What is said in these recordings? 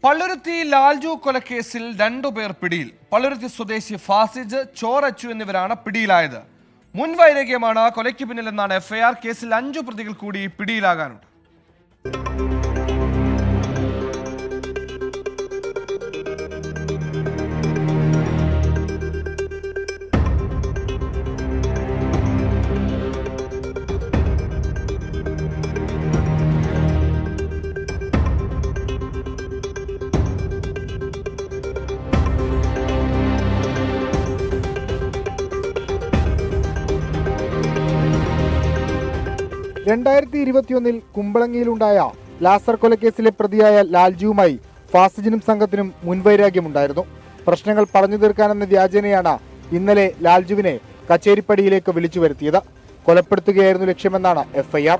പള്ളുരുത്തി ലാൽജു കൊലക്കേസിൽ രണ്ടുപേർ പിടിയിൽ. പള്ളുരുത്തി സ്വദേശി ഫാസിജ്, ചോറച്ചു എന്നിവരാണ് പിടിയിലായത്. മുൻവൈരാഗ്യമാണ് കൊലയ്ക്ക് പിന്നിലെന്നാണ് എഫ്ഐആർ. കേസിൽ 5 പ്രതികൾ കൂടി പിടിയിലാകാനുണ്ട്. കുമ്പളങ്ങിയിലുണ്ടായ ലാസർ കൊലക്കേസിലെ പ്രതിയായ ലാൽജുവുമായി ഫാസിജിനും സംഘത്തിനും മുൻവൈരാഗ്യമുണ്ടായിരുന്നു. പ്രശ്നങ്ങൾ പറഞ്ഞു തീർക്കാനെന്ന വ്യാജേനയാണ് ഇന്നലെ ലാൽജുവിനെ കച്ചേരിപ്പടിയിലേക്ക് വിളിച്ചു വരുത്തിയത്. കൊലപ്പെടുത്തുകയായിരുന്നു ലക്ഷ്യമെന്നാണ് എഫ്ഐആർ.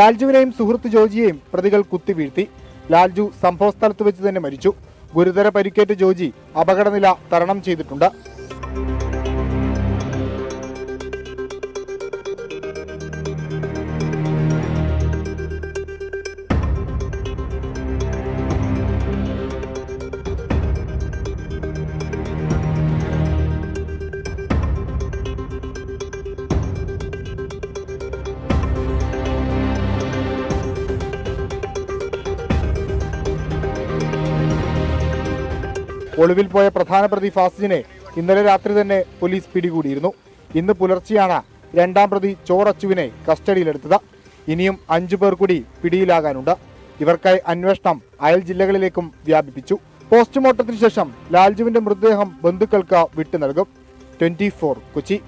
ലാൽജുവിനെയും സുഹൃത്ത് ജോജിയെയും പ്രതികൾ കുത്തിവീഴ്ത്തി. ലാൽജു സംഭവസ്ഥലത്ത് വെച്ച് തന്നെ മരിച്ചു. ഗുരുതര പരിക്കേറ്റ ജോജി അപകടനില തരണം ചെയ്തിട്ടുണ്ട്. ഒളിവിൽ പോയ പ്രധാന പ്രതി ഫാസിജിനെ ഇന്നലെ രാത്രി തന്നെ പോലീസ് പിടികൂടിയിരുന്നു. ഇന്ന് പുലർച്ചെയാണ് രണ്ടാം പ്രതി ചോറച്ചുവിനെ കസ്റ്റഡിയിലെടുത്തത്. ഇനിയും 5 പേർ കൂടി പിടിയിലാകാനുണ്ട്. ഇവർക്കായി അന്വേഷണം അയൽ ജില്ലകളിലേക്കും വ്യാപിപ്പിച്ചു. പോസ്റ്റ്മോർട്ടത്തിന് ശേഷം ലാൽജുവിന്റെ മൃതദേഹം ബന്ധുക്കൾക്ക് വിട്ടു നൽകും. 24 കൊച്ചി.